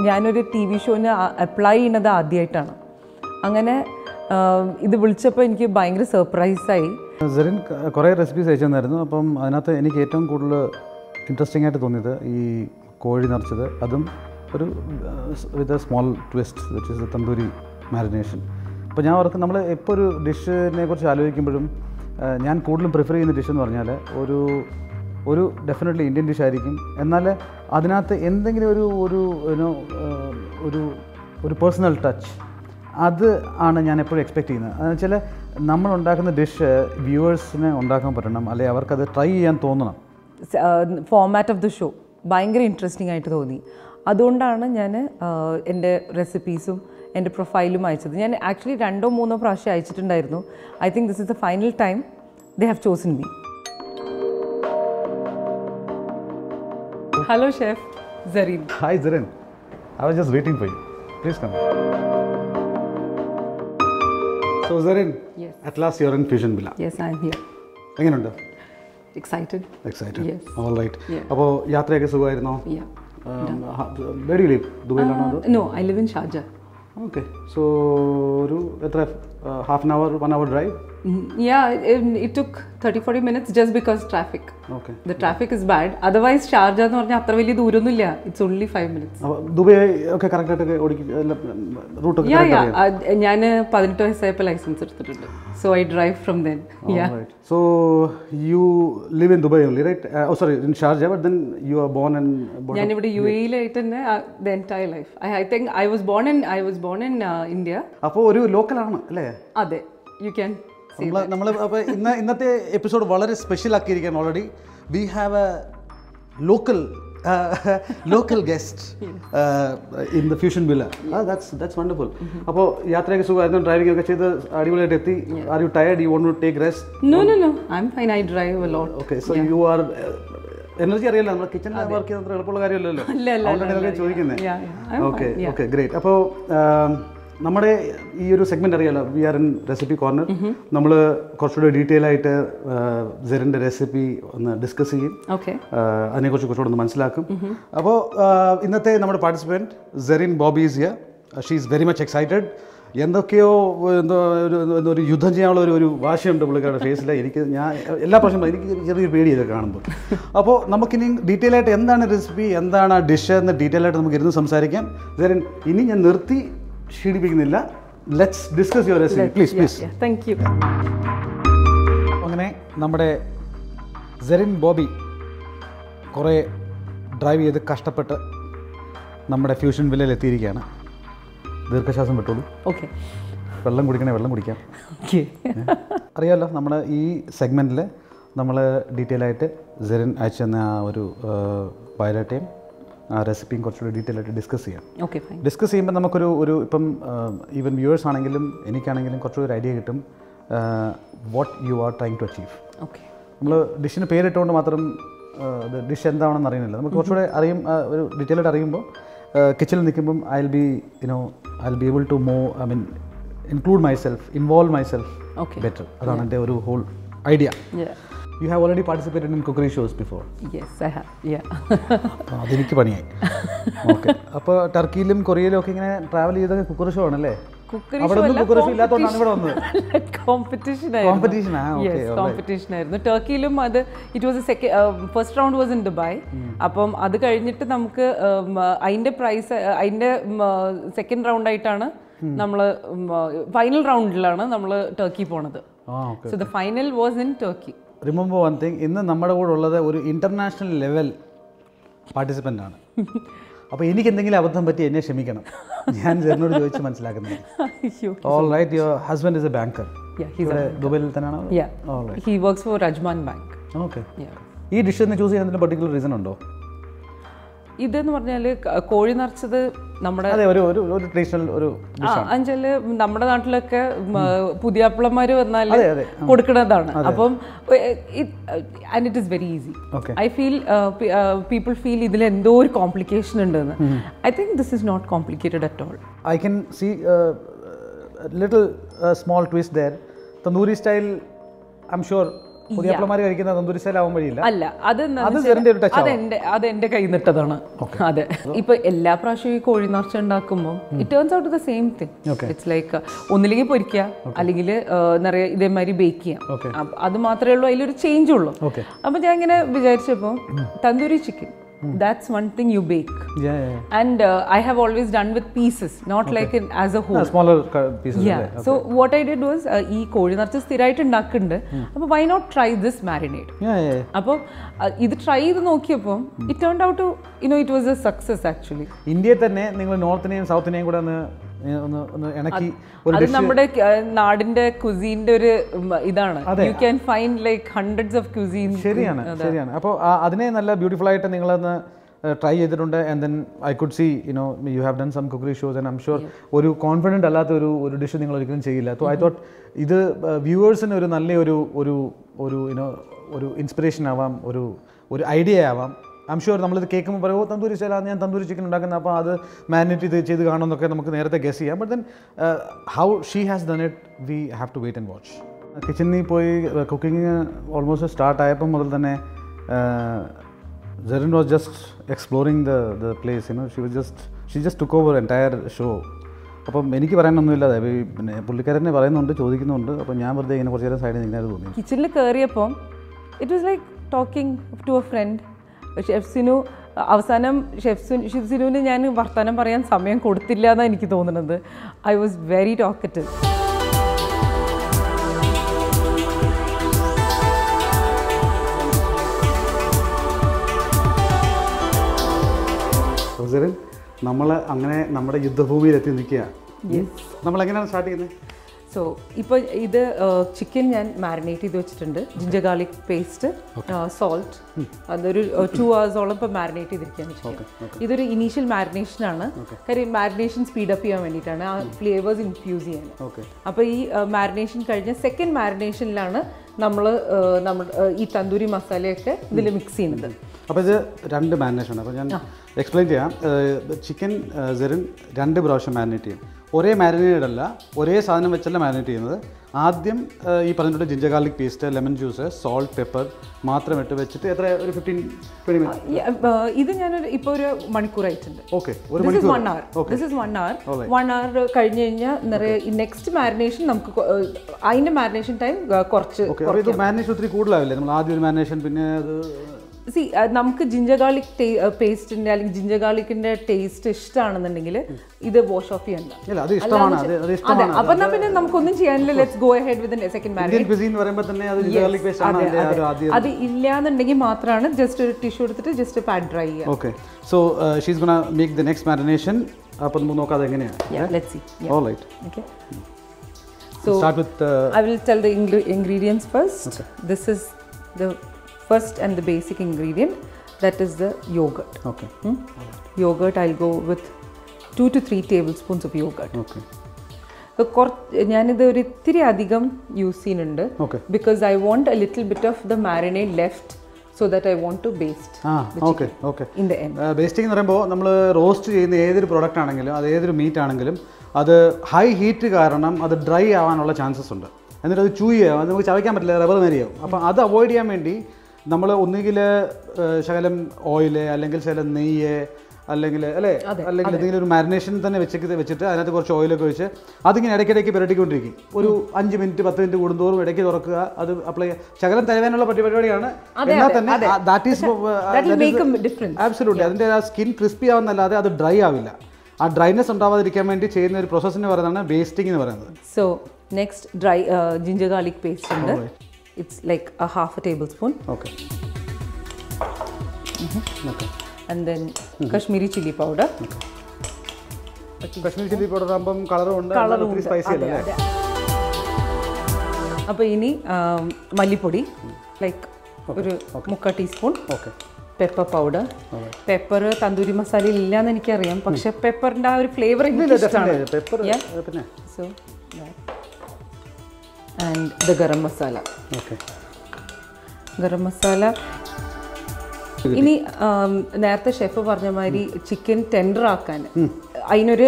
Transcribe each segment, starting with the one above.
ഞാനൊരു TV ഷോന് apply ചെയ്യുന്നത് ആദ്യമായിട്ടാണ്. അങ്ങനെ ഇത് വിളിച്ചപ്പോൾ എനിക്ക് ഭയങ്കര സർപ്രൈസായി. സെറിൻ കുറേ റെസിപ്പീസ് അയച്ചു തന്നായിരുന്നു. അപ്പം അതിനകത്ത് എനിക്ക് ഏറ്റവും കൂടുതൽ ഇൻട്രസ്റ്റിംഗ് ആയിട്ട് തോന്നിയത് ഈ കോഴി നിറച്ചത്, അതും ഒരു with a small twist which is tandoori marination. അപ്പോൾ ഞാൻ ഓർക്കും നമ്മൾ എപ്പോൾ ഒരു ഡിഷിനെ കുറിച്ച് ആലോചിക്കുമ്പോഴും ഞാൻ കൂടുതലും പ്രിഫർ ചെയ്യുന്ന ഡിഷ് എന്ന് പറഞ്ഞാൽ ഒരു ഡെഫിനറ്റ്ലി ഇന്ത്യൻ ഡിഷ് ആയിരിക്കും. എന്നാൽ അതിനകത്ത് എന്തെങ്കിലും ഒരു പേഴ്സണൽ ടച്ച് അത് ആണ് ഞാൻ എപ്പോഴും എക്സ്പെക്റ്റ് ചെയ്യുന്നത്. അതെന്ന് വെച്ചാൽ നമ്മൾ ഉണ്ടാക്കുന്ന ഡിഷ് വ്യൂവേഴ്സിന് ഉണ്ടാക്കാൻ പറ്റണം, അല്ലെങ്കിൽ അവർക്കത് ട്രൈ ചെയ്യാൻ തോന്നണം. ഫോർമാറ്റ് ഓഫ് ദി ഷോ ഭയങ്കര ഇൻട്രസ്റ്റിംഗ് ആയിട്ട് തോന്നി. അതുകൊണ്ടാണ് ഞാൻ എൻ്റെ റെസിപ്പീസും എൻ്റെ പ്രൊഫൈലും അയച്ചത്. ഞാൻ ആക്ച്വലി 2 or 3 പ്രാവശ്യം അയച്ചിട്ടുണ്ടായിരുന്നു. I think this is the final time they have chosen me. Hello chef Zareen. Hi Zareen, I was just waiting for you. Please come. So Zareen, yes, at last you're in Fusion Villa. Yes, I am here. എങ്ങനെയുണ്ട്? Excited. Yes. All right. അപ്പോൾ യാത്രയൊക്കെ സുഖമായിരുന്നോ? Yeah. Where do you live? ദുബൈയിലാണോ? No, I live in Sharjah. Okay. So ഒരു എത്ര half an hour, 1 hour drive? Yeah, it took 30-40 minutes just because traffic. Okay. The traffic is bad. Otherwise Sharjah എന്ന് പറഞ്ഞാൽ അത്ര വലിയ ദൂരമൊന്നുമില്ല. It's only 5 minutes. Dubai ഒക്കെ correct ആയിട്ട് റൂട്ടൊക്കെ? ഞാൻ 18 വയസ്സായപ്പോൾ ലൈസൻസ് എടുത്തിട്ടുണ്ട്. So I drive from then. Yeah. Right. So you live in Dubai only, right? Oh sorry, in Sharjah, but then you are born and ഞാൻ ഇവിടെ UAE ലായിട്ട് തന്നെ the entire life. I think I was born in India. അപ്പോൾ ഒരു local ആണ് അല്ലേ? അതെ. You can നമ്മൾ അപ്പോൾ ഇന്നത്തെ എപ്പിസോഡ് വളരെ സ്പെഷ്യൽ ആക്കിയിരിക്കുകയാണ്. Already we have a local guest in the fusion villa. That's wonderful. അപ്പോൾ യാത്രയൊക്കെ സുഖമായിരുന്നു, ഡ്രൈവിംഗ് ഒക്കെ ചെയ്ത് അടിപൊളിയായിട്ട് എത്തി. Are you tired? You want to take rest? No, I'm fine. I drive a lot. Okay, so you are energy അറിയില്ല, നമ്മൾ കിച്ചണിൽ വർക്ക് ചെയ്യുന്ന എളുപ്പമുള്ള കാര്യമല്ലല്ലോ, അതുകൊണ്ടാണ് ചോദിക്കുന്നത്. Okay great. അപ്പോൾ നമ്മുടെ ഈ ഒരു സെഗ്മെന്റ് അറിയാലോ, we are in recipe corner. നമ്മൾ കുറച്ചുകൂടെ ഡീറ്റെയിൽ ആയിട്ട് സെറിൻ്റെ റെസിപ്പി ഒന്ന് ഡിസ്കസ് ചെയ്യും, അതിനെക്കുറിച്ച് കുറച്ചുകൂടെ ഒന്ന് മനസ്സിലാക്കും. അപ്പോൾ ഇന്നത്തെ നമ്മുടെ participant serine Bobby is here. She is very much excited. എന്തൊക്കെയോ ഒരു യുദ്ധം ചെയ്യാനുള്ള ഒരു വാശിയുണ്ട് പുള്ളിക്കാരുടെ ഫേസിൽ. ഞാൻ എല്ലാ പ്രാവശ്യം എനിക്ക് ചെറിയൊരു പേടി ഇതൊക്കെ കാണുമ്പോൾ. അപ്പോൾ നമുക്കിനി ഡീറ്റെയിൽ ആയിട്ട് എന്താണ് റെസിപ്പി, എന്താണ് ആ ഡിഷ് എന്ന് ഡീറ്റെയിൽ ആയിട്ട് നമുക്ക് ഇരുന്ന് സംസാരിക്കാം. സെറിൻ, ഇനി ഞാൻ നിർത്തി ക്ഷീണിപ്പിക്കുന്നില്ല. Let's discuss your recipe please. Thank you. അങ്ങനെ നമ്മുടെ സെറിൻ ബോബി കുറേ ഡ്രൈവ് ചെയ്ത് കഷ്ടപ്പെട്ട് നമ്മുടെ ഫ്യൂഷൻ വില്ലയിൽ എത്തിയിരിക്കുകയാണ്. ദീർഘശ്വാസം വിട്ടോളൂ. ഓക്കെ. വെള്ളം കുടിക്കാം. അറിയാമല്ലോ, നമ്മുടെ ഈ സെഗ്മെൻറ്റിൽ നമ്മൾ ഡീറ്റെയിൽ ആയിട്ട് സെറിൻ അയച്ചു തന്ന ആ ഒരു ബയോഡാറ്റയും ആ റെസിപ്പിയും കുറച്ചുകൂടി ഡീറ്റെയിൽ ആയിട്ട് ഡിസ്കസ് ചെയ്യാം. ഡിസ്കസ് ചെയ്യുമ്പോൾ നമുക്കൊരു ഇപ്പം ഈവൻ വ്യൂവേഴ്സ് ആണെങ്കിലും എനിക്കാണെങ്കിലും കുറച്ചുകൂടി ഒരു ഐഡിയ കിട്ടും what you are trying to achieve. നമ്മൾ ഡിഷിന് പേരിട്ടുകൊണ്ട് മാത്രം ഡിഷ് എന്താണെന്ന് അറിയുന്നില്ല. നമുക്ക് കുറച്ചുകൂടെ ഒരു ഡീറ്റെയിൽ ആയിട്ട് അറിയുമ്പോൾ കിച്ചണിൽ നിൽക്കുമ്പം I will be able to include involve myself better. അതാണ് എൻ്റെ ഒരു whole idea. You have already participated in cookery shows before? Yes, I have. Yeah. അതെനിക്ക് പണിയായി. ഓക്കെ. അപ്പോൾ ടർക്കിയിലും കൊറിയയിലും ഒക്കെ ഇങ്ങനെ ട്രാവൽ ചെയ്ത കുക്കറി ഷോ ആണല്ലേ? അവിടെ ഒന്നും കുക്കറി ഷോ ഇല്ലാത്തതുകൊണ്ടാണ് ഇവിടെ വന്നത്. കോമ്പറ്റീഷൻ ആയിരുന്നു ടർക്കിയിലും. അത് it was first round was in Dubai. അപ്പം അത് കഴിഞ്ഞിട്ട് നമുക്ക് അതിൻ്റെ സെക്കൻഡ് റൗണ്ട് ആയിട്ടാണ് നമ്മൾ ഫൈനൽ റൗണ്ടിലാണ് നമ്മൾ ടർക്കി പോണത്. So the final was in Turkey. Remember one thing, ഇന്ന് നമ്മുടെ കൂടെ ഉള്ളത് ഒരു ഇൻ്റർനാഷണൽ ലെവൽ പാർട്ടിസിപ്പൻ്റ് ആണ്. അപ്പോൾ എനിക്ക് എന്തെങ്കിലും അബദ്ധം പറ്റി എന്നെ ക്ഷമിക്കണം, ഞാൻ സെറിനോട് ചോദിച്ച് മനസ്സിലാക്കുന്നത്. All right. Your husband is a banker. ദുബൈയിൽ തന്നെയാണോ? He works for Ajman bank. Okay. ഈ ഡിഷ് എന്ന് ചൂസ് ചെയ്യാൻ പർട്ടിക്കുലർ റീസൺ ഉണ്ടോ? ഇതെന്ന് പറഞ്ഞാൽ കോഴി നിറച്ചത് നമ്മുടെ അഞ്ചല് നമ്മുടെ നാട്ടിലൊക്കെ പുതിയാപ്പിളമാർ വന്നാൽ കൊടുക്കുന്നതാണ്. അപ്പം and it is very easy. I feel people feel ഇതിൽ എന്തോ ഒരു കോംപ്ലിക്കേഷൻ ഉണ്ടെന്ന്. I think this is not complicated at all. I can see little small twist there. Tandoori style, I'm sure പുതിയപ്പളമാർ കഴിക്കുന്ന തന്തൂരി സ്റ്റൈൽ ആവാൻ വഴിയില്ല. അല്ല, അത് എന്റെ കൈ നിട്ടതാണ്. അതെ, ഇപ്പൊ എല്ലാ പ്രാവശ്യവും ഈ കോഴി നിറച്ച ഉണ്ടാക്കുമ്പോൾ it turns out the same thing. It's like ഒന്നില്ലെങ്കിൽ പൊരിക്കുക, അല്ലെങ്കിൽ നിറയെ ഇതേമാതിരി ബേക്ക് ചെയ്യാം. അത് മാത്രമേ ഉള്ളൂ, അതിലൊരു ചേഞ്ച് ഉള്ളൂ. അപ്പൊ ഞാൻ ഇങ്ങനെ വിചാരിച്ചപ്പോ tandoori chicken, that's one thing you bake. And I have always done with pieces, not like as a whole. Smaller pieces. So what I did was ee koli narchu സ്ഥിരമായിട്ട് ഉണ്ടാക്കുന്നുണ്ട്, അപ്പോൾ why not try this marinade? അപ്പോൾ ഇത് try ചെയ്ത് നോക്കിയപ്പോൾ it turned out to, it was a success actually. ഇന്ത്യയിൽ തന്നെ നിങ്ങൾ നോർത്തിനെയും സൗത്തിനെയും കൂടെ ഒന്ന് ഇണക്കി അത് നമ്മുടെ നാടിന്റെ കുസീന്റെ ഒരു ഇതാണ്. You can find like hundreds of cuisines. ശരിയാണ്. അപ്പോൾ അതിനെ നല്ല ബ്യൂട്ടിഫുൾ ആയിട്ട് നിങ്ങളൊന്ന് ട്രൈ ചെയ്തിട്ടുണ്ട്. And then I could see you have done some cookery shows and I am sure ഒരു കോൺഫിഡൻറ്റ് അല്ലാത്ത ഒരു ഡിഷ് നിങ്ങൾ ഒരിക്കലും ചെയ്യില്ല. സോ ഐ തോട്ട് ഇത് വ്യൂവേഴ്സിന് ഒരു നല്ല ഒരു ഇൻസ്പിറേഷൻ ആവാം, ഒരു ഐഡിയ ആവാം. ഐ എം ഷുവർ നമ്മളിത് കേൾക്കുമ്പോൾ പറയുമോ തന്തൂരി സ്റ്റൈലാണ് ഞാൻ തന്തൂരി ചിക്കൻ ഉണ്ടാക്കുന്നത്, അപ്പോൾ അത് മാരിനേറ്റ് ചെയ്ത് കാണുമെന്നൊക്കെ നമുക്ക് നേരത്തെ ഗസ് ചെയ്യാം. But then how she has done it, we have to wait and watch. കിച്ചണിൽ പോയി കുക്കിംഗ് ഓൾമോസ്റ്റ് സ്റ്റാർട്ട് ആയപ്പോൾ മുതൽ തന്നെ Zarin was just exploring the place, she just took over entire show. അപ്പം എനിക്ക് പറയാനൊന്നുമില്ല, പിന്നെ പുള്ളിക്കാരനെ പറയുന്നുണ്ട്, ചോദിക്കുന്നുണ്ട്. അപ്പം ഞാൻ വെറുതെ ഇങ്ങനെ കുറച്ച് നേരം സൈഡിൽ നിൽക്കുന്നത് തോന്നി. കിച്ചണിൽ കയറിയപ്പം it was like talking to a friend. Chef Sinu അവസാനം ഷെഫ് സിനുവിന് ഞാൻ വർത്തമാനം പറയാൻ സമയം കൊടുത്തില്ല എന്നാണ് എനിക്ക് തോന്നുന്നത്. I was very talkative. നമ്മൾ അങ്ങനെ നമ്മുടെ യുദ്ധഭൂമിയിലെത്തി നിൽക്കുകയാണ്. നമ്മളെങ്ങനെയാണ് സ്റ്റാർട്ട് ചെയ്യുന്നത്? സോ ഇപ്പോൾ ഇത് ചിക്കൻ ഞാൻ മാരിനേറ്റ് ചെയ്ത് വെച്ചിട്ടുണ്ട്. ജിഞ്ചർ ഗാർലിക് പേസ്റ്റ്, സോൾട്ട്, അതൊരു 2 hours ഇപ്പോൾ മാരിനേറ്റ് ചെയ്തിരിക്കുകയാണ് ചിക്കൻ. ഇതൊരു ഇനീഷ്യൽ മാരിനേഷനാണ്. കാര്യം മാരിനേഷൻ സ്പീഡപ്പ് ചെയ്യാൻ വേണ്ടിയിട്ടാണ്, ആ ഫ്ലേവേഴ്സ് ഇൻഫ്യൂസ് ചെയ്യാൻ. അപ്പോൾ ഈ മാരിനേഷൻ കഴിഞ്ഞ സെക്കൻഡ് മാരിനേഷനിലാണ് നമ്മൾ ഈ തന്തൂരി മസാലയൊക്കെ ഇതിൽ മിക്സ് ചെയ്യുന്നത്. അപ്പോൾ ഇത് 2 മാരിനേഷനാണ്. അപ്പോൾ ഞാൻ എക്സ്പ്ലെയിൻ ചെയ്യാം. ചിക്കൻ സെറിൻ 2 പ്രാവശ്യം മാരിനേറ്റ് ചെയ്യും. ഒരേ മാരിനേറ്റ് അല്ല, ഒരേ സാധനം വെച്ചല്ല മാരിനേറ്റ് ചെയ്യുന്നത്. ആദ്യം ഈ പറഞ്ഞിട്ട് ginger garlic paste, lemon juice, salt, pepper മാത്രം ഇട്ട് വെച്ചിട്ട് എത്ര ഒരു 15-20 മിനിറ്റ് ഇത് ഞാനൊരു ഇപ്പോൾ ഒരു മണിക്കൂറായിട്ടുണ്ട്. Okay, this is 1 hour. 1 hour കഴിഞ്ഞ് കഴിഞ്ഞാൽ നെക്സ്റ്റ് മാരിനേഷൻ നമുക്ക് അതിൻ്റെ മാരിനേഷൻ ടൈം കുറച്ച്. ഇത് മാരിനേഷൻ ഒത്തിരി കൂടുതലാവില്ലേ? നമ്മൾ ആദ്യം ഒരു മാരിനേഷൻ, പിന്നെ അത് നമുക്ക് ജിഞ്ചർ ഗാർലിക് പേസ്റ്റിന്റെ അല്ലെങ്കിൽ ജിഞ്ചർ ഗാർലിക്കിന്റെ ടേസ്റ്റ് ഇഷ്ടമാണെന്നുണ്ടെങ്കിൽ ഇത് വാഷ് ഓഫ് ചെയ്യണ്ട. അപ്പൊ എന്നാ പിന്നെ നമുക്കൊന്നും ചെയ്യാനില്ല. Let's go ahead with second marination. അത് ഇല്ലാന്നുണ്ടെങ്കിൽ മാത്രമാണ് ജസ്റ്റ് ഒരു ടിഷ്യൂ എടുത്തിട്ട് ജസ്റ്റ് പാൻ ഡ്രൈ ചെയ്യുക. Okay, so she's gonna make the next marination. അപ്പോൾ നമുക്ക് നോക്കാം അതെങ്ങനെയാണ്. Let's see. Alright, okay. So start with I will tell the ingredients first. Okay. This is the first and the basic ingredient, that is the yogurt. Okay. Yogurt, I'll go with 2 to 3 tablespoons of yogurt. Okay. ഞാനിത് ഒരു ഇത്തിരി അധികം use ചെയ്യുന്നുണ്ട്. Because I want a little bit of the marinade left, so that I want to baste. Okay, okay. In the end. Basting എന്ന് പറയുമ്പോൾ നമ്മൾ roast ചെയ്യുന്ന ഏതൊരു പ്രൊഡക്റ്റ് ആണെങ്കിലും അത് ഏതൊരു മീറ്റ് ആണെങ്കിലും അത് ഹൈ ഹീറ്റ് കാരണം അത് ഡ്രൈ ആവാനുള്ള ചാൻസസ് ഉണ്ട്. എന്നിട്ട് അത് ചൂ ചെയ്യാം, അത് നമുക്ക് ചവയ്ക്കാൻ പറ്റില്ല, റബ്ബർ മാരിയാവും. അപ്പോൾ അത് അവോയ്ഡ് ചെയ്യാൻ വേണ്ടി നമ്മൾ ഒന്നുകിൽ ശകലം ഓയിൽ, അല്ലെങ്കിൽ ശകലം നെയ്യ്, അല്ലെങ്കിൽ എന്തെങ്കിലും ഒരു മാരിനേഷൻ തന്നെ വെച്ചിട്ട് അതിനകത്ത് കുറച്ച് ഓയിലൊക്കെ ഒഴിച്ച് അതിങ്ങനെ ഇടയ്ക്കിടയ്ക്ക് പുരട്ടിക്കൊണ്ടിരിക്കും. ഒരു 5 മിനിറ്റ് 10 മിനിറ്റ് കൂടുന്തോറും ഇടയ്ക്ക് തുറക്കുക, അത് അപ്ലൈ ചെയ്യുക. ശകലം തരുവാനുള്ള പരിപാടിയാണ്. എന്നാൽ തന്നെ ദാറ്റ് ഈസ് ആബ്സല്യൂട്ട്ലി അതിൻ്റെ ആ സ്കിൻ ക്രിസ്പി ആവുന്നല്ലാതെ അത് ഡ്രൈ ആവില്ല. ആ ഡ്രൈനെസ് ഉണ്ടാവാതിരിക്കാൻ വേണ്ടി ചെയ്യുന്ന ഒരു പ്രോസസ്സിന് പറയുന്നതാണ് ബേസ്റ്റിംഗ് എന്ന് പറയുന്നത്. So next dry ginger garlic paste ഉണ്ട്. It's like a half a tablespoon. Okay. Okay. And then Kashmiri chili powder. Okay. Kashmiri chili powder ആകുമ്പം കളറും ഉണ്ട്, സ്പൈസി അല്ലേ? അപ്പോൾ ഇനി മല്ലിപ്പൊടി ലൈക്ക് ഒരു 3/4 teaspoon. Okay. Pepper powder. Pepper tandoori മസാലയിൽ ഇല്ലാന്ന് എനിക്കറിയാം, പക്ഷെ പെപ്പറിൻ്റെ ആ ഒരു ഫ്ലേവർ എനിക്ക് ഇഷ്ടമാണ്. So and the garam masala. Okay. Garam masala. ഇനി നേരത്തെ ഷെഫ് പറഞ്ഞ മാതിരി ചിക്കൻ ടെൻഡർ ആക്കാൻ അതിനൊരു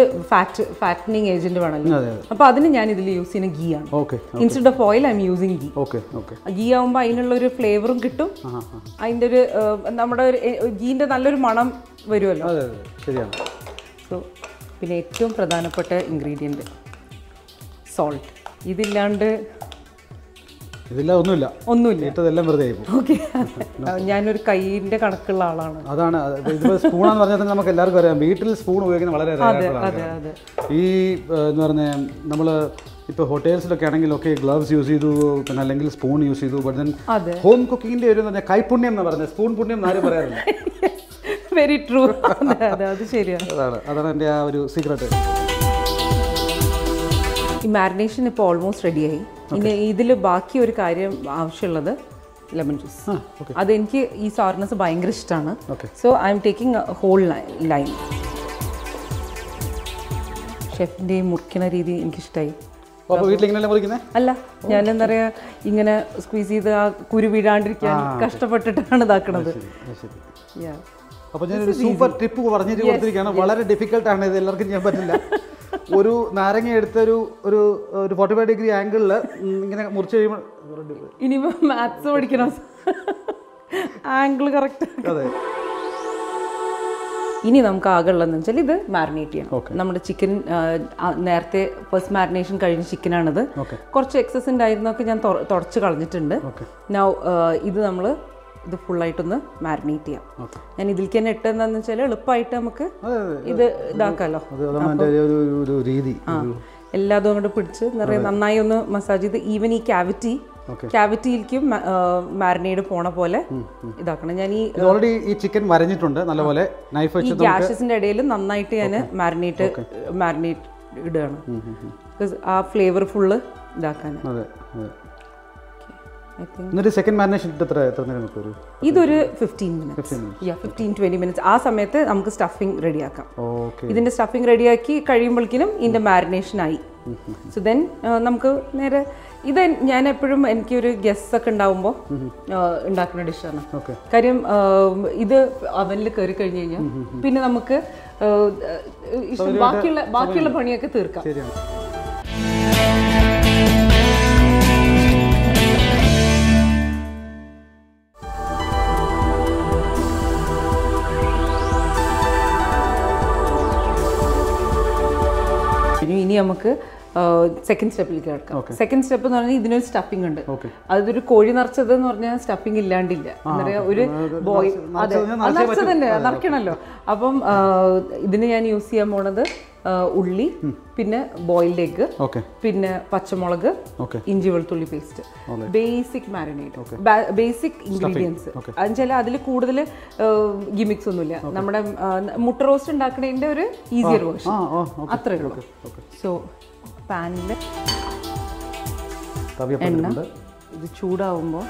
ഫാറ്റനിങ് ഏജന്റ് വേണമല്ലോ. അപ്പോൾ അതിന് ഞാൻ ഇതിൽ യൂസ് ചെയ്യുന്ന ഗീ ആണ്. Instead of oil I M using ghee. Ghee ആകുമ്പോൾ അതിനുള്ളൊരു ഫ്ലേവറും കിട്ടും, അതിൻ്റെ ഒരു നമ്മുടെ ഒരു ഗീൻ്റെ നല്ലൊരു മണം വരുമല്ലോ. ശരിയാണ്. സോ പിന്നെ ഏറ്റവും പ്രധാനപ്പെട്ട ഇൻഗ്രീഡിയൻറ്റ് സോൾട്ട്. ഇതില്ലാണ്ട് ഒന്നുമില്ല. ഓക്കെ, ഞാനൊരു കൈയിൻ്റെ കണക്കുള്ള ആളാണ്. അതാണ് സ്പൂണാന്ന് പറഞ്ഞാൽ നമുക്ക് എല്ലാവർക്കും അറിയാം, വീട്ടിൽ സ്പൂൺ ഉപയോഗിക്കുന്ന വളരെ ഈ എന്ന് പറഞ്ഞാൽ നമ്മൾ ഇപ്പോൾ ഹോട്ടൽസിലൊക്കെ ആണെങ്കിൽ ഗ്ലവ്സ് യൂസ് ചെയ്തു, പിന്നെ അല്ലെങ്കിൽ സ്പൂൺ യൂസ് ചെയ്തു. ബട്ട് ദെൻ ഹോം കുക്കിങ്ങിൻ്റെ ഒരു കൈപുണ്യം എന്ന് പറഞ്ഞാൽ സ്പൂൺ പുണ്യം ആരും പറയാറില്ല. Very true. അത് ശരിയാണ്. അതാണ് എൻ്റെ ആ ഒരു സീക്രട്ട്. ഈ മാരിനേഷൻ ഇപ്പോൾ ഓൾമോസ്റ്റ് റെഡിയായി. ഇനി ഇതിൽ ബാക്കി ഒരു കാര്യം ആവശ്യമുള്ളത് ലെമൺ ജ്യൂസ്. അതെനിക്ക് ഈ സോർനെസ് ഭയങ്കര ഇഷ്ടമാണ്. So I am taking whole lime. ഷെഫിൻ്റെ ഈ മുറിക്കുന്ന രീതി എനിക്കിഷ്ടമായി. അല്ല, ഞാനെന്താ പറയുക, ഇങ്ങനെ സ്ക്വീസ് ചെയ്ത് ആ കുരു വീഴാണ്ടിരിക്കാൻ കഷ്ടപ്പെട്ടിട്ടാണ് ഇതാക്കണത്. അപ്പോൾ ഞാനൊരു സൂപ്പർ ടിപ്പ് പറഞ്ഞിട്ട് കൊടുത്തിരിക്കുകയാണ്. വളരെ ഡിഫിക്കൽട്ടാണ് ഇത്, എല്ലാവർക്കും ചെയ്യാൻ പറ്റില്ല. ഒരു നാരങ്ങ എടുത്തൊരു ഒരു 45 ഡിഗ്രി ആംഗിളിൽ ഇങ്ങനെ മുറിച്ച് കഴിയുമ്പോൾ ഇനിയിപ്പോൾ മാത്സ് പഠിക്കണം, ആംഗിൾ കറക്റ്റ്. അതെ. ഇനി നമുക്ക് ആകെ ഉള്ളതെന്ന് വെച്ചാൽ ഇത് മാരിനേറ്റ് ചെയ്യണം. നമ്മുടെ ചിക്കൻ നേരത്തെ ഫസ്റ്റ് മാരിനേഷൻ കഴിഞ്ഞ ചിക്കനാണിത്. കുറച്ച് എക്സസ് ഉണ്ടായിരുന്നൊക്കെ ഞാൻ തുടച്ച് കളഞ്ഞിട്ടുണ്ട്. ഇത് നമ്മൾ ഇത് ഫുള്ളായിട്ടൊന്ന് മാരിനേറ്റ് ചെയ്യാം. ഞാൻ ഇതിലേക്ക് തന്നെ ഇട്ടെന്താന്ന് വെച്ചാൽ എളുപ്പമായിട്ട് നമുക്ക് ഇത് ഇതാക്കാമല്ലോ. എല്ലാതും അങ്ങോട്ട് പിടിച്ച് നന്നായി ഒന്ന് മസാജ് ചെയ്ത് ഈവൻ ഈ ക്യാവിറ്റിയിലേക്കും മാരിനേഡ് പോണ പോലെ ഇതാക്കണം. ഞാൻ ഈ ചിക്കൻ വരഞ്ഞിട്ടുണ്ട് നല്ലപോലെ. ഗ്യാസസിന്റെ ഇടയിൽ നന്നായിട്ട് ഞാൻ മാരിനേറ്റ് ഇടുകയാണ്, ആ ഫ്ലേവർ ഫുള്ള് ഇതാക്കാൻ. ഇതൊരു 15-20 മിനിറ്റ്സ്. ആ സമയത്ത് നമുക്ക് സ്റ്റഫിങ് റെഡിയാക്കാം. ഇതിന്റെ സ്റ്റഫിങ് റെഡിയാക്കി കഴിയുമ്പോഴേക്കും ഇതിന്റെ മാരിനേഷൻ ആയി. സോ ദെൻ നമുക്ക് നേരെ ഇത് ഞാൻ എപ്പോഴും എനിക്കൊരു ഗസ്റ്റ് ഒക്കെ ഉണ്ടാവുമ്പോൾ ഉണ്ടാക്കുന്ന ഡിഷാണ്. കാര്യം ഇത് അവനിൽ കയറി കഴിഞ്ഞ് കഴിഞ്ഞാൽ പിന്നെ നമുക്ക് ബാക്കിയുള്ള പണിയൊക്കെ തീർക്കാം. ഇനി നമുക്ക് സെക്കൻഡ് സ്റ്റെപ്പിലേക്ക് കിടക്കാം. സെക്കൻഡ് സ്റ്റെപ്പ് എന്ന് പറഞ്ഞാൽ ഇതിനൊരു സ്റ്റഫിംഗ് ഉണ്ട്. അതൊരു കോഴി നിറച്ചത് എന്ന് പറഞ്ഞാൽ സ്റ്റഫിംഗ് ഇല്ലാണ്ടില്ല. എന്താ പറയുക, ഒരു ബോയ് നിറച്ചത് തന്നെ നിറയ്ക്കണമല്ലോ. അപ്പം ഇതിന് ഞാൻ യൂസ് ചെയ്യാൻ പോണത് ഉള്ളി, പിന്നെ ബോയിൽഡ് എഗ്, പിന്നെ പച്ചമുളക്, ഇഞ്ചി വെളുത്തുള്ളി paste, basic marinate, basic ingredients. എന്നുവെച്ചാൽ അതിൽ കൂടുതൽ ഗിമിക്സ് ഒന്നുമില്ല. നമ്മുടെ മുട്ട റോസ്റ്റ് ഉണ്ടാക്കുന്നതിൻ്റെ ഒരു ഈസിയർ വേർഷൻ അത്രയേ ഉള്ളൂ. സോ പാനിൽ എണ്ണ ഇത് ചൂടാവുമ്പോൾ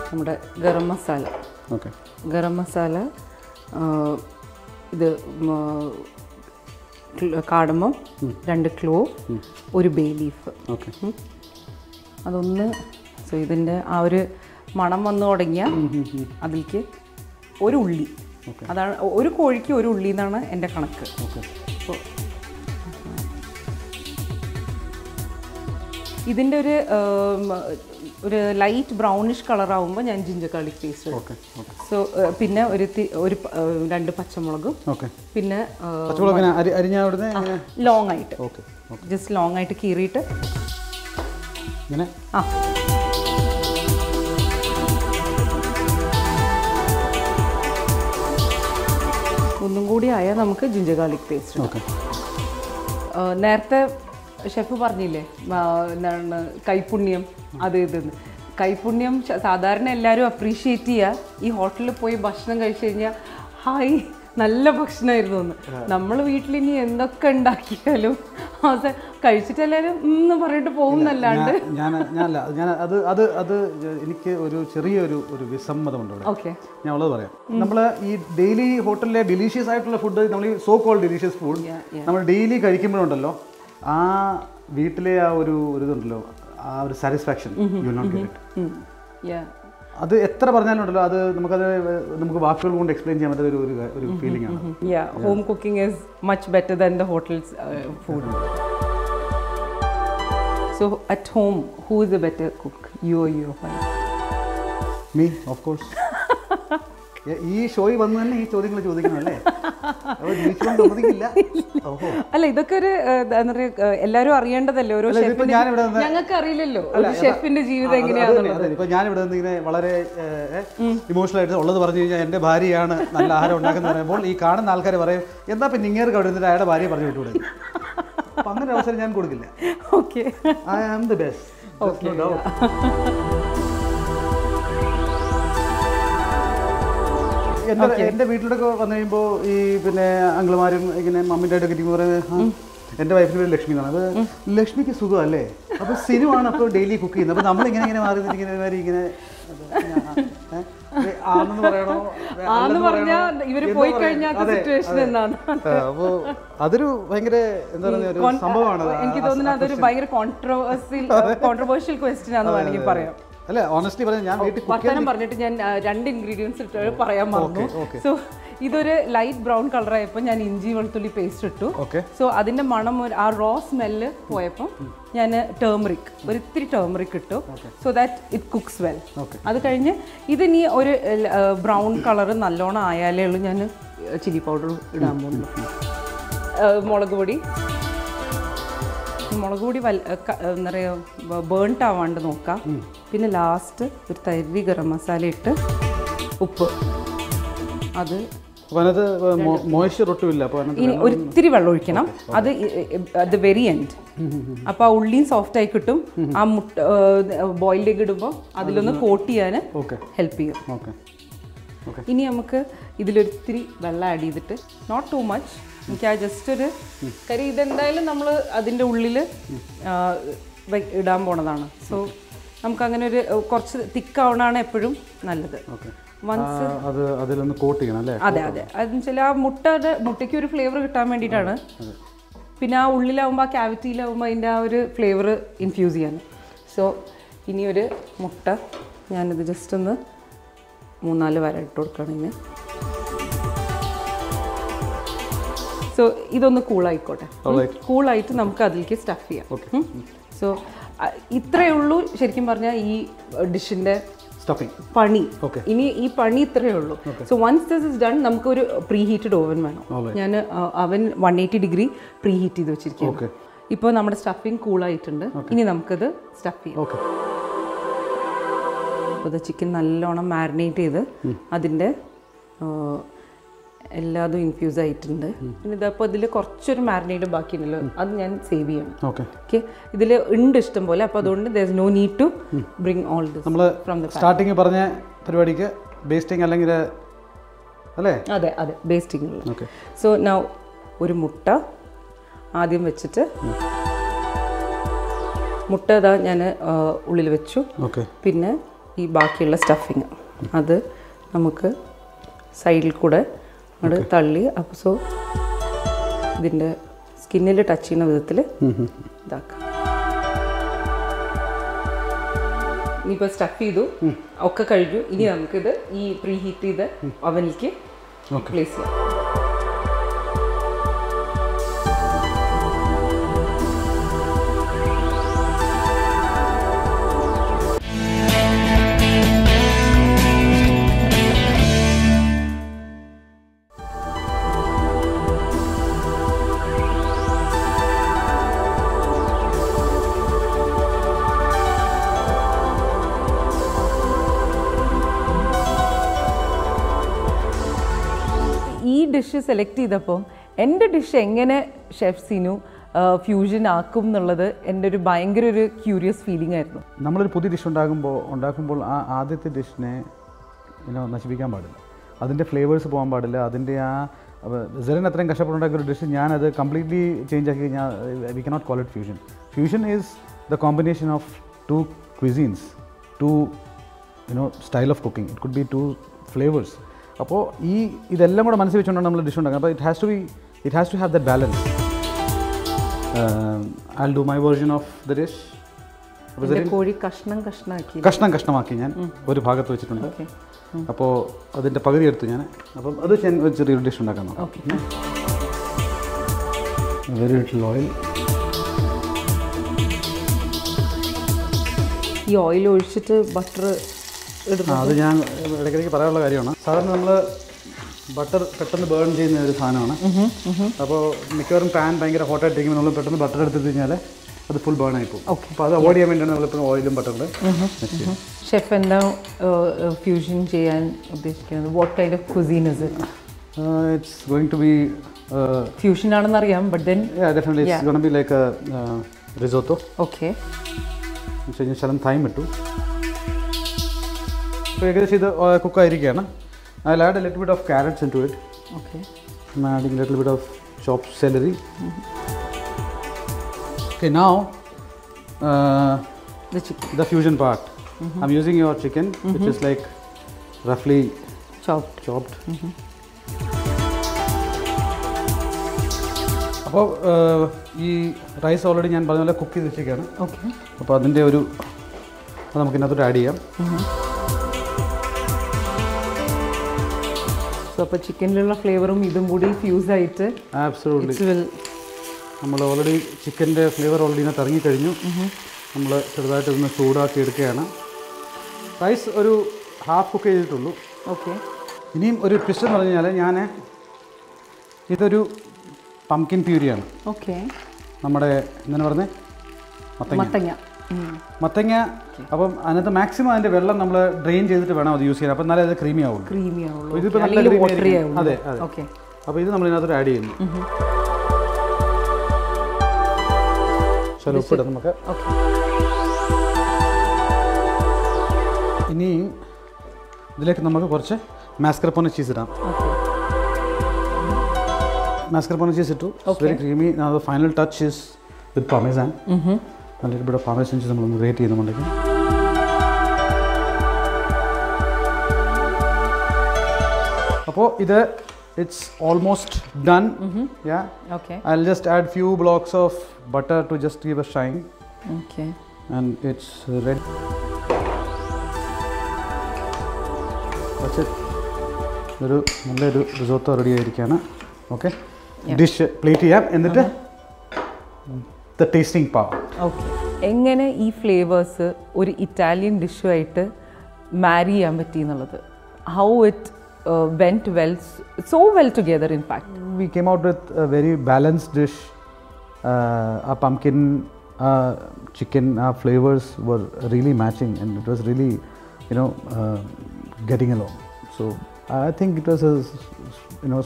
നമ്മുടെ ഗരം മസാല, ഇത് കാടമ്പം, 2 ക്ലോവ്, ഒരു ബേ ലീഫ്, അതൊന്ന്. സോ ഇതിൻ്റെ ആ ഒരു മണം വന്നു തുടങ്ങിയാൽ അതിലേക്ക് ഒരു ഉള്ളി, അതാണ് ഒരു കോഴിക്ക് ഒരു ഉള്ളി എന്നാണ് എൻ്റെ കണക്ക്. അപ്പോൾ ഇതിൻ്റെ ഒരു ലൈറ്റ് ബ്രൗണിഷ് കളറാവുമ്പോൾ ഞാൻ ജിഞ്ചർ ഗാർലിക് പേസ്റ്റ്. സോ പിന്നെ ഒരു 2 പച്ചമുളകും, പിന്നെ ലോങ് ആയിട്ട് ജസ്റ്റ് ലോങ് ആയിട്ട് കീറിയിട്ട് ഒന്നും കൂടി ആയാൽ നമുക്ക് ജിഞ്ചർ ഗാർലിക് പേസ്റ്റ്. നേരത്തെ ഷെഫ് പറഞ്ഞില്ലേ എന്താണ് കൈപുണ്യം, അത് ഇതെന്ന്. കൈപുണ്യം സാധാരണ എല്ലാവരും അപ്രീഷിയേറ്റ് ചെയ്യുക ഈ ഹോട്ടലിൽ പോയി ഭക്ഷണം കഴിച്ചു കഴിഞ്ഞാൽ ഹായ് നല്ല ഭക്ഷണമായിരുന്നു എന്ന്. നമ്മൾ വീട്ടിൽ ഇനി എന്തൊക്കെ ഉണ്ടാക്കിയാലും കഴിച്ചിട്ട് എല്ലാവരും എന്ന് പറഞ്ഞിട്ട് പോകുന്നല്ലാണ്ട് അത് എനിക്ക് ഒരു ചെറിയൊരു വിസമ്മതമുണ്ട്. ഞാൻ ഉള്ളത് പറയാം. നമ്മൾ ഈ ഡെയിലി ഹോട്ടലിലെ ഡിലീഷ്യസ് ആയിട്ടുള്ള ഫുഡ്, നമ്മൾ ഈ സോ കോൾഡ് ഡിലീഷ്യസ് ഫുഡ് നമ്മൾ ഡെയിലി കഴിക്കുമ്പോഴുണ്ടല്ലോ, ആ വീട്ടിലെ ആ ഒരു ഇതുണ്ടല്ലോ, ആ ഒരു satisfaction you not get it. അത് എത്ര പറഞ്ഞാലുണ്ടല്ലോ അത് നമുക്ക് വാക്കുകൾ കൊണ്ട് എക്സ്പ്ലെയിൻ ചെയ്യാൻ പറ്റുന്ന ഒരു ഫീലിംഗ് ആണ്. Home cooking is much better than the hotels food. So at home, who is a better cook? You or your wife? Me, of course. ഈ ഷോയിൽ വന്ന് തന്നെ ഈ ചോദ്യങ്ങൾ ചോദിക്കണം അല്ലേ? അല്ല, ഇതൊക്കെ ഒരു എന്താ പറയുക, എല്ലാവരും അറിയേണ്ടതല്ലേ ഓരോ ഷെഫിന്റെ. ഞങ്ങൾക്ക് അറിയില്ലല്ലോ ഒരു ഷെഫിന്റെ ജീവിതം എങ്ങനെയാണെന്നുള്ളത്. ഇപ്പൊ ഞാനിവിടെ നിന്ന് ഇങ്ങനെ വളരെ ഇമോഷണൽ ആയിട്ട് ഉള്ളത് പറഞ്ഞു കഴിഞ്ഞാൽ എൻ്റെ ഭാര്യയാണ് നല്ല ആഹാരം ഉണ്ടാക്കുന്നത് പറയുമ്പോൾ ഈ കാണുന്ന ആൾക്കാർ പറയും എന്താ പിന്നെ ഇങ്ങേർക്ക് അവിടെ നിന്നിട്ട് അയാളുടെ ഭാര്യയെ പറഞ്ഞു വിട്ടുകൂടെ. അപ്പൊ അങ്ങനെ അവസരം ഞാൻ കൊടുക്കില്ല. Okay, I am the best. എൻ്റെ വീട്ടിലൊക്കെ വന്നു കഴിയുമ്പോൾ ഈ പിന്നെ അങ്കിളുമാരും ഇങ്ങനെ മമ്മിൻ്റെ ആയിട്ടൊക്കെ ഇരിക്കുമ്പോൾ പറയുന്നത് എൻ്റെ വൈഫിന് പേര് ലക്ഷ്മി എന്നാണ്. അപ്പോൾ ലക്ഷ്മിക്ക് സുഖമല്ലേ, അപ്പോൾ സിനുവാണ് അപ്പോൾ ഡെയിലി കുക്ക് ചെയ്യുന്നത്. അപ്പോൾ നമ്മളിങ്ങനെ ഇങ്ങനെ മാറി ഇങ്ങനെ ആണെന്ന് പറയണോ അപ്പോൾ അതൊരു ഭയങ്കര എന്താ പറയുക ഒരു സംഭവമാണ്. എനിക്ക് തോന്നുന്നു അതൊരു ഭയങ്കര കോൺട്രവേഴ്ഷ്യൽ ക്വസ്റ്റ്യൻ ആണെന്ന് വേണമെങ്കിൽ പറയാം. അല്ല, ഓണസ്റ്റ്ലി പറയാം, ഞാൻ വീട്ടിൽ വർത്തമാനം പറഞ്ഞിട്ട് ഞാൻ 2 ഇൻഗ്രീഡിയൻസ് ഇട്ട് പറയാൻ മറന്നു. സോ ഇതൊരു ലൈറ്റ് ബ്രൗൺ കളർ ആയപ്പോൾ ഞാൻ ഇഞ്ചി വെളുത്തുള്ളി പേസ്റ്റ് ഇട്ടു. സോ അതിന്റെ മണം ആ റോ സ്മെല്ല് പോയപ്പോൾ ഞാൻ ഇത്തിരി ടേമറിക് ഇട്ടു. So that it cooks well. അത് കഴിഞ്ഞ് ഇതിനി ഒരു ബ്രൗൺ കളർ നല്ലോണം ആയാലേ ഉള്ളൂ ഞാൻ ചില്ലി പൗഡർ ഇടാൻ പോകുന്നു. മുളക് പൊടി എന്താ പറയുക ബേൺട്ട് ആവാണ്ട് നോക്കാം. പിന്നെ ലാസ്റ്റ് ഒരു തരി ഗരം മസാല ഇട്ട് ഉപ്പ്. അത് ഇനി ഒരിത്തിരി വെള്ളം ഒഴിക്കണം. അത് വെരി എൻഡ്. അപ്പോൾ ആ ഉള്ളിയും സോഫ്റ്റ് ആയി കിട്ടും. ആ മുട്ട ബോയിലിലേക്ക് ഇടുമ്പോൾ അതിലൊന്ന് കോട്ട് ചെയ്യാൻ ഹെൽപ്പ് ചെയ്യും. ഇനി നമുക്ക് ഇതിലൊരിത്തിരി വെള്ളം ആഡ് ചെയ്തിട്ട്, നോട്ട് ടു മച്ച്, എനിക്ക് ആ ജസ്റ്റ് ഒരു കാര്യം ഇതെന്തായാലും നമ്മൾ അതിൻ്റെ ഉള്ളിൽ ഇടാൻ പോണതാണ്. സോ നമുക്കങ്ങനെ ഒരു കുറച്ച് തിക്കാവണതാണ് എപ്പോഴും നല്ലത്. അതെ അതെ, അതെന്ന് വെച്ചാൽ ആ മുട്ടയ്ക്ക് ഒരു ഫ്ലേവർ കിട്ടാൻ വേണ്ടിയിട്ടാണ്. പിന്നെ ആ ഉള്ളിലാവുമ്പോൾ ആ ക്യാവിറ്റിയിലാവുമ്പോൾ അതിൻ്റെ ആ ഒരു ഫ്ലേവർ ഇൻഫ്യൂസ് ചെയ്യാൻ. സോ ഇനിയൊരു മുട്ട ഞാനിത് ജസ്റ്റ് ഒന്ന് 3-4 വര ഇട്ട് കൊടുക്കുകയാണെങ്കിൽ. സോ ഇതൊന്ന് കൂളായിക്കോട്ടെ. കൂളായിട്ട് നമുക്ക് അതിലേക്ക് സ്റ്റഫ് ചെയ്യാം. സോ ഇത്രയേ ഉള്ളൂ ശരിക്കും പറഞ്ഞാൽ ഈ ഡിഷിൻ്റെ പണി. ഇനി ഈ പണി ഇത്രയേ ഉള്ളൂ. So once this is done, നമുക്കൊരു പ്രീ ഹീറ്റഡ് ഓവൻ വേണം. ഞാൻ അവൻ 180 ഡിഗ്രി പ്രീ ഹീറ്റ് ചെയ്ത് വെച്ചിരിക്കുകയാണ്. ഇപ്പോൾ നമ്മുടെ സ്റ്റഫിങ് കൂളായിട്ടുണ്ട്. ഇനി നമുക്കത് സ്റ്റഫ് ചെയ്യാം. അപ്പോൾ ചിക്കൻ നല്ലോണം മാരിനേറ്റ് ചെയ്ത് അതിൻ്റെ എല്ലാതും ഇൻഫ്യൂസ് ആയിട്ടുണ്ട്. പിന്നെ ഇതപ്പോൾ ഇതിൽ കുറച്ചൊരു മാരിനേറ്റ് ബാക്കിയുണ്ടല്ലോ, അത് ഞാൻ സേവ് ചെയ്യണം. ഓക്കെ, ഇതിൽ ഉണ്ട് ഇഷ്ടം പോലെ. അപ്പോൾ അതുകൊണ്ട് there is no need to bring all this from the starting പറഞ്ഞ പരിപാടിക്ക് ബേസ്റ്റിംഗ് അല്ലെങ്കിൽ അല്ലേ? അതെ അതെ, ബേസ്റ്റിംഗ്. സോ നൗ ഒരു മുട്ട ആദ്യം വെച്ചിട്ട്, മുട്ട ഇതാ ഞാൻ ഉള്ളിൽ വെച്ചു. പിന്നെ ഈ ബാക്കിയുള്ള സ്റ്റഫിങ് അത് നമുക്ക് സൈഡിൽ കൂടെ അങ്ങോട്ട് തള്ളി. അപ്പോൾ സോ ഇതിൻ്റെ സ്കിന്നിൽ ടച്ച് ചെയ്യുന്ന വിധത്തിൽ ഇതാക്കാം. ഇനിയിപ്പോൾ സ്റ്റഫ് ചെയ്തു, ഒക്കെ കഴിഞ്ഞു. ഇനി നമുക്കിത് ഈ പ്രീ ഹീറ്റ് ചെയ്ത് അവനിലേക്ക് പ്ലേസ് ചെയ്യാം. ഡിഷ് സെലക്ട് ചെയ്തപ്പോൾ എൻ്റെ ഡിഷ് എങ്ങനെ ഷെഫ് സിനു ഫ്യൂഷൻ ആക്കും എന്നുള്ളത് എൻ്റെ ഒരു ഭയങ്കര ഒരു ക്യൂരിയസ് ഫീലിംഗ് ആയിരുന്നു. നമ്മളൊരു പുതിയ ഡിഷ് ഉണ്ടാക്കുമ്പോൾ ആ ആദ്യത്തെ ഡിഷിനെ നശിപ്പിക്കാൻ പാടില്ല. അതിൻ്റെ ഫ്ലേവേഴ്സ് പോകാൻ പാടില്ല. അതിൻ്റെ ആ സെറിൻ അത്രയും കഷ്ടപ്പെട്ടുണ്ടാക്കിയ ഒരു ഡിഷ് ഞാനത് കംപ്ലീറ്റ്ലി ചേഞ്ച് ആക്കി കഴിഞ്ഞാൽ we cannot call it fusion. Fusion is the combination of 2 cuisines, 2 style of cooking. It could be 2 flavors. അപ്പോൾ ഇതെല്ലാം കൂടെ മനസ്സിൽ വെച്ചുകൊണ്ടാണ് നമ്മൾ ഡിഷ് ഉണ്ടാക്കുന്നത്. അപ്പോൾ it has to have that balance. I'll do my version of the dish കോഴി കഷ്ണമാക്കി കഷ്ണമാക്കി ഞാൻ ഒരു ഭാഗത്ത് വെച്ചിട്ടുണ്ട്. അപ്പോൾ അതിൻ്റെ പകുതി എടുത്തു ഞാൻ. അപ്പം അത് ഞാൻ ഒരു ചെറിയൊരു ഡിഷ് ഉണ്ടാക്കാൻ നോക്കാം. Very little oil. ഈ ഓയിൽ ഒഴിച്ചിട്ട് ബട്ടർ ഇടുന്നു. അത് ഞാൻ ഇടയ്ക്കിടയ്ക്ക് പറയാനുള്ള കാര്യമാണ്. സാധാരണ നമ്മൾ ബട്ടർ പെട്ടെന്ന് ബേൺ ചെയ്യുന്ന ഒരു സാധനമാണ്. അപ്പോൾ മിക്കവാറും പാൻ ഭയങ്കര ഹോട്ടായിട്ടിരിക്കുമ്പോൾ നമ്മൾ പെട്ടെന്ന് ബട്ടർ എടുത്തു കഴിഞ്ഞാൽ അത് ഫുൾ ബേൺ ആയി പോകും. അപ്പോൾ അത് അവോയ്ഡ് ചെയ്യാൻ വേണ്ടിയാണ് നമ്മളിപ്പോൾ ഓയിലും ബട്ടറും. ഷെഫ് എന്താ ഫ്യൂഷൻ ചെയ്യാൻ ഉദ്ദേശിക്കുന്നത്? What kind of cuisine is it? It's going to be fusion ആണെന്ന് അറിയാം, but then definitely it's going to be like a risotto. Okay. ഞാൻ ശകലം തൈം ഇട്ടു. അപ്പോൾ ഏകദേശം ഇത് കുക്കായിരിക്കുകയാണ്. I'll add a little bit of carrots into it. Okay. I'm adding a little bit of chopped celery. Okay, now the fusion part. I'm using your chicken, which is like roughly chopped. അപ്പോൾ ഈ rice already ഞാൻ പറഞ്ഞ പോലെ cook ചെയ്ത് വെച്ചിരിക്കുകയാണ്. Okay. അപ്പോൾ അതിൻ്റെ ഒരു അത് നമുക്ക് ഇതിനകത്തോട്ട് ആഡ് ചെയ്യാം. അപ്പോൾ ചിക്കനിലുള്ള ഫ്ലേവറും ഇതും കൂടി ഫ്യൂസ് ആയിട്ട് ആബ്സല്യൂട്ട്ലി നമ്മൾ ഓൾറെഡി ചിക്കൻ്റെ ഫ്ലേവർ ഓൾറെഡി ഇതിനകത്ത് ഇറങ്ങിക്കഴിഞ്ഞു. നമ്മൾ ചെറുതായിട്ട് ഇതൊന്ന് ചൂടാക്കി എടുക്കുകയാണ്. റൈസ് ഒരു ഹാഫ് കുക്ക് ചെയ്തിട്ടുള്ളൂ. ഓക്കെ. ഇനിയും ഒരു ട്വിസ്റ്റ് എന്ന് പറഞ്ഞു കഴിഞ്ഞാൽ ഞാൻ ഇതൊരു പംകിൻ പ്യൂരിയാണ്. ഓക്കെ. നമ്മുടെ എന്താണ് പറഞ്ഞത്, മത്തങ്ങ. അപ്പം അതിനകത്ത് മാക്സിമം അതിൻ്റെ വെള്ളം നമ്മൾ ഡ്രെയിൻ ചെയ്തിട്ട് വേണം അത് യൂസ് ചെയ്യാൻ. അപ്പം എന്നാലേ അത് ക്രീമി ആവുള്ളൂ. ഇതിപ്പോൾ നല്ല ക്രീമി. അതെ അതെ. അപ്പോൾ ഇത് നമ്മൾ ഇതിനകത്ത് ആഡ് ചെയ്യുന്നു. ഉപ്പിടാം നമുക്ക്. ഇനി ഇതിലേക്ക് നമുക്ക് കുറച്ച് മാസ്കർപോണെ ചീസ് ഇടാം. Mascarpone cheese ഇട്ടു. Very creamy. Now the final touch is with parmesan. A little bit of parmesan cheese നമ്മൾ ഗ്രേറ്റ് ചെയ്യുന്നുണ്ടെങ്കിൽ. അപ്പോൾ ഇത് it's almost done. Yeah. Okay. I'll just add few blocks of butter to just give a shine. Okay. And it's ready. That's it. ഒരു നല്ലൊരു risotto ready ആയിരിക്കുകയാണ്. Okay, dish plate ചെയ്യാം. എന്നിട്ട് the tasting power. Okay, എങ്ങനെ ഈ flavours ഒരു Italian ഡിഷുമായിട്ട് മാരി ചെയ്യാൻ പറ്റി എന്നുള്ളത്, how it went so well together. In fact, we came out with a very balanced dish. Our pumpkin, chicken, our flavors were really matching, and it was really, getting along. So I think it was a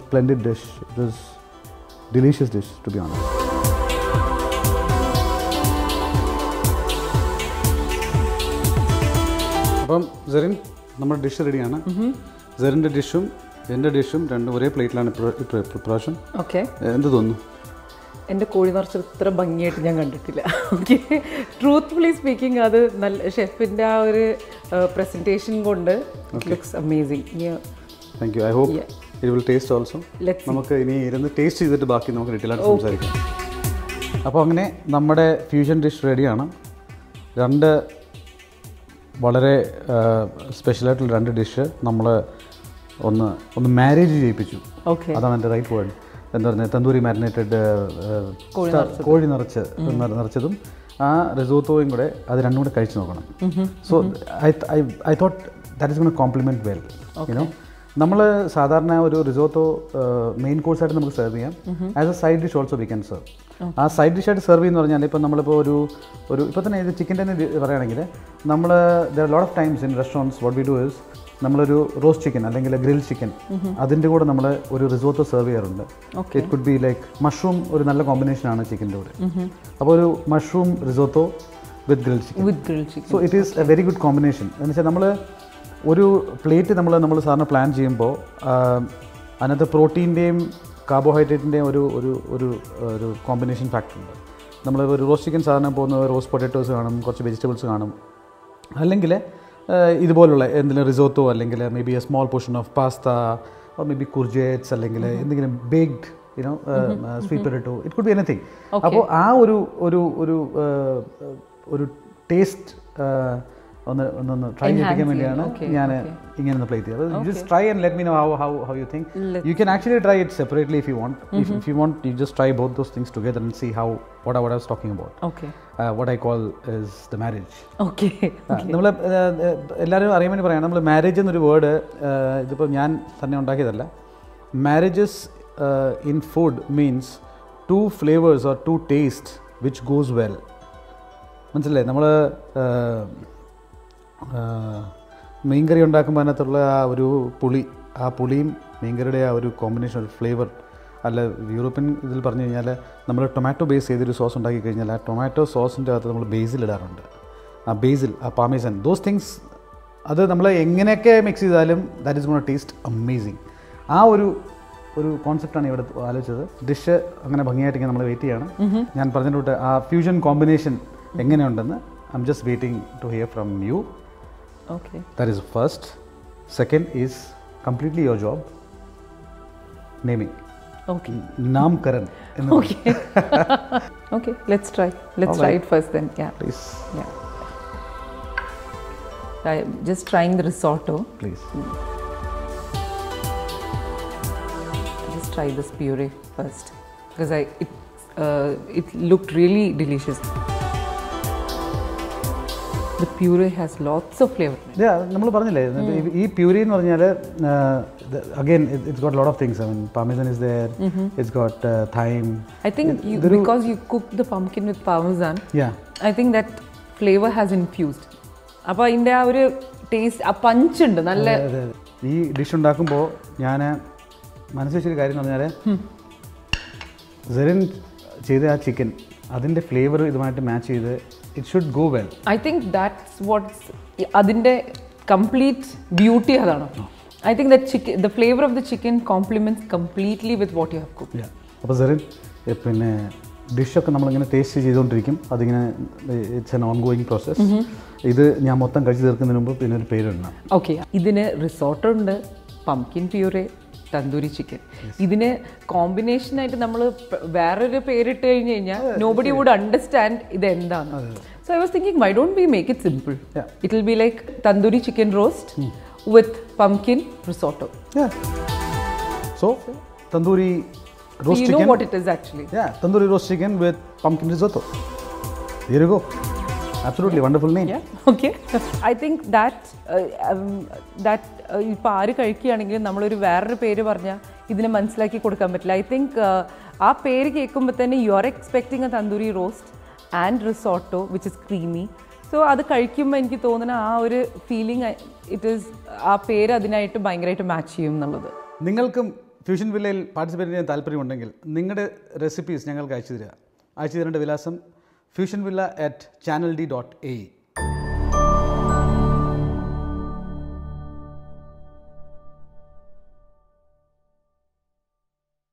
splendid dish. It was delicious dish, to be honest. അപ്പം serine, നമ്മുടെ dish റെഡിയാണ്. സെറിൻ്റെ ഡിഷും എൻ്റെ ഡിഷും രണ്ടും ഒരേ പ്ലേറ്റിലാണ് ഇപ്രാവശ്യം. Okay, എന്ത് തോന്നുന്നു? എൻ്റെ കോഴി നിറച്ച് ഇത്ര ഭംഗിയായിട്ട് ഞാൻ കണ്ടിട്ടില്ല. ഓക്കെ, ട്രൂത്ത്ഫുള്ളി സ്പീക്കിംഗ്, അത് നല്ല ഷെഫിൻ്റെ ആ ഒരു പ്രസൻറ്റേഷൻ കൊണ്ട് looks amazing. Thank you. I hope it will taste also. നമുക്ക് ഇനി ഇരുന്ന് ടേസ്റ്റ് ചെയ്തിട്ട് ബാക്കി നമുക്ക് ഡീറ്റെയിലായിട്ട് സംസാരിക്കാം. അപ്പോൾ അങ്ങനെ നമ്മുടെ ഫ്യൂഷൻ ഡിഷ് റെഡിയാണ്. രണ്ട് വളരെ സ്പെഷ്യലായിട്ടുള്ള രണ്ട് ഡിഷ് നമ്മൾ ഒന്ന് മാരേജ് ചെയ്യിപ്പിച്ചു. അതാണ് എൻ്റെ റൈറ്റ് വേർഡ്. എന്താ പറയുക, തന്തൂരി മാരിനേറ്റഡ് കോഴി നിറച്ചതും ആ റിസോത്തോയും കൂടെ, അത് രണ്ടും കൂടെ കഴിച്ച് നോക്കണം. So I thought that is gonna compliment well. നമ്മൾ സാധാരണ ഒരു റിസോട്ടോ മെയിൻ കോഴ്സായിട്ട് നമുക്ക് സെർവ് ചെയ്യാം. As A side dish also we can serve. ആ സൈഡ് ഡിഷായിട്ട് സെർവ് ചെയ്യുന്ന പറഞ്ഞാൽ ഇപ്പോൾ നമ്മളിപ്പോൾ ഒരു ഇപ്പോൾ തന്നെ ഇത് ചിക്കൻ്റെ തന്നെ പറയുകയാണെങ്കിൽ നമ്മൾ there lot of times in restaurants what we do is, നമ്മളൊരു റോസ്റ്റ് ചിക്കൻ അല്ലെങ്കിൽ ഗ്രിൽ ചിക്കൻ അതിൻ്റെ കൂടെ നമ്മൾ ഒരു റിസോട്ടോ സെർവ് ചെയ്യാറുണ്ട്. It could be like mushroom, ഒരു നല്ല കോമ്പിനേഷനാണ് ചിക്കൻ്റെ കൂടെ. അപ്പോൾ ഒരു mushroom risotto with grill chicken. So it is A very good combination. എന്ന് വെച്ചാൽ നമ്മൾ ഒരു പ്ലേറ്റ് നമ്മൾ സാധാരണ പ്ലാൻ ചെയ്യുമ്പോൾ അതിനകത്ത് പ്രോട്ടീൻ്റെയും കാർബോഹൈഡ്രേറ്റിൻ്റെയും ഒരു കോമ്പിനേഷൻ ഫാക്ടർ ഉണ്ട്. നമ്മൾ ഒരു റോസ്റ്റ് ചിക്കൻ സാധാരണ പോകുന്ന റോസ്റ്റ് പൊട്ടാറ്റോസ് കാണും, കുറച്ച് വെജിറ്റബിൾസ് കാണും, അല്ലെങ്കിൽ ഇതുപോലുള്ള എന്തെങ്കിലും റിസോട്ടോ, അല്ലെങ്കിൽ maybe a small portion of pasta, or maybe courgettes, അല്ലെങ്കിൽ എന്തെങ്കിലും baked sweet potato, it could be anything. അപ്പോൾ ആ ഒരു ടേസ്റ്റ് ഒന്ന് ട്രൈ ചെയ്യിപ്പിക്കാൻ വേണ്ടിയാണ് ഞാൻ ഇങ്ങനെ ഒന്ന് പ്ലേറ്റ് ചെയ്തത്. Just try and let me know how you think. You can actually try it separately if you want. If you want you just try both those things together and see how what I was talking about. Okay. What I call is the marriage. Okay. നമ്മൾ എല്ലാവരും അറിയാൻ വേണ്ടി പറയാം, നമ്മൾ marriage എന്നൊരു word ഇതിപ്പോൾ ഞാൻ തന്നെ ഉണ്ടാക്കിയതല്ല. Marriages in food means two flavors or two tastes which goes well. മനസ്സിലായി? നമ്മൾ മീൻകറി ഉണ്ടാക്കുമ്പോൾ അതിനകത്തുള്ള ആ ഒരു പുളി, ആ പുളിയും മീൻകറിയുടെ ആ ഒരു കോമ്പിനേഷൻ, ഒരു ഫ്ലേവർ. അല്ല, യൂറോപ്യൻ ഇതിൽ പറഞ്ഞു കഴിഞ്ഞാൽ നമ്മൾ ടൊമാറ്റോ ബേസ് ചെയ്തൊരു സോസ് ഉണ്ടാക്കി കഴിഞ്ഞാൽ ആ ടൊമാറ്റോ സോസിൻ്റെ അകത്ത് നമ്മൾ ബേസിൽ ഇടാറുണ്ട്. ആ ബേസിൽ, ആ പാമേസൻ, ദോസ് തിങ്സ്, അത് നമ്മൾ എങ്ങനെയൊക്കെ മിക്സ് ചെയ്താലും that is gonna taste amazing. ആ ഒരു കോൺസെപ്റ്റാണ് ഇവിടെ ആലോചിച്ചത്. ഡിഷ് അങ്ങനെ ഭംഗിയായിട്ട് ഇങ്ങനെ നമ്മൾ വെയിറ്റ് ചെയ്യണം. ഞാൻ പറഞ്ഞിട്ട് ആ ഫ്യൂഷൻ കോമ്പിനേഷൻ എങ്ങനെയുണ്ടെന്ന് I am just waiting to hear from you. Okay. That is first. Second is completely your job. Naming. Okay. Namkaran. Okay. Okay, let's try. Let's try it first then. Yeah. Please. Yeah. I'm just trying the risotto. Please. Just try this puree first because it looked really delicious. The puree has lots of flavor. Yeah, നമ്മൾ പറഞ്ഞില്ലേ ഈ puree എന്ന് പറഞ്ഞാൽ again it's got a lot of things. I mean, parmesan is there. It's got thyme. I think because you cook the pumpkin with parmesan. Yeah. I think that flavor has infused. അപ്പോൾ അതിൻ്റെ ആ ഒരു taste, ആ punch ഉണ്ട് നല്ല. ഈ dish ഉണ്ടാക്കുമ്പോൾ ഞാൻ മനസ്സിൽ വെച്ചൊരു കാര്യം എന്ന് പറഞ്ഞാൽ സെറിൻ ചെയ്ത ആ ചിക്കൻ അതിൻ്റെ ഫ്ലേവർ ഇതുമായിട്ട് മാച്ച് ചെയ്ത് it should go well. I think that's what's adinte complete beauty adana. I think that the flavor of the chicken complements completely with what you have cooked. Yeah. അപ്പോൾ serine പിന്നെ ഡിഷൊക്കെ നമ്മളിങ്ങനെ taste ചെയ്തുകൊണ്ടിരിക്കും. അതിങ്ങനെ it's an ongoing process. ഇത് ഞാൻ മൊത്തം കഴിച്ച് തീർക്കുന്നതിന് മുമ്പ് പിന്നെ ഒരു പേരിടണം. ഓക്കെ, ഇതിന് റിസോർട്ട് ഉണ്ട്, പംകിൻ പ്യൂറേ, തന്തൂരി ചിക്കൻ. ഇതിന് കോമ്പിനേഷനായിട്ട് നമ്മൾ വേറൊരു പേരിട്ട് കഴിഞ്ഞ് കഴിഞ്ഞാൽ നോബഡി വുഡ് അണ്ടർസ്റ്റാൻഡ് ഇത് എന്താണ്. So I was thinking why don't we make it simple. It will be like tandoori chicken roast with pumpkin risotto. So tandoori roast chicken. You know what it is actually. Yeah, tandoori roast chicken with pumpkin risotto. There you go. Absolutely wonderful name. Yeah. Okay. I think that ഇപ്പോൾ ആര് കഴിക്കുകയാണെങ്കിലും നമ്മളൊരു വേറൊരു പേര് പറഞ്ഞാൽ ഇതിനെ മനസ്സിലാക്കി കൊടുക്കാൻ പറ്റില്ല. ഐ തിങ്ക് ആ പേര് കേൾക്കുമ്പോൾ തന്നെ you are expecting A tandoori roast and risotto which is creamy. So അത് കഴിക്കുമ്പോൾ എനിക്ക് തോന്നുന്ന ആ ഒരു ഫീലിംഗ് ഇറ്റ് ഈസ്, ആ പേര് അതിനായിട്ട് ഭയങ്കരമായിട്ട് മാച്ച് ചെയ്യും എന്നുള്ളത്. നിങ്ങൾക്കും ഫ്യൂഷൻ വില്ലയിൽ പാർട്ടിസിപ്പേറ്റ് ചെയ്യാൻ താല്പര്യമുണ്ടെങ്കിൽ നിങ്ങളുടെ റെസിപ്പീസ് ഞങ്ങൾക്ക് അയച്ചു തരിക. അയച്ചു തരേണ്ട വിലാസം fusionvilla@channeld.ae.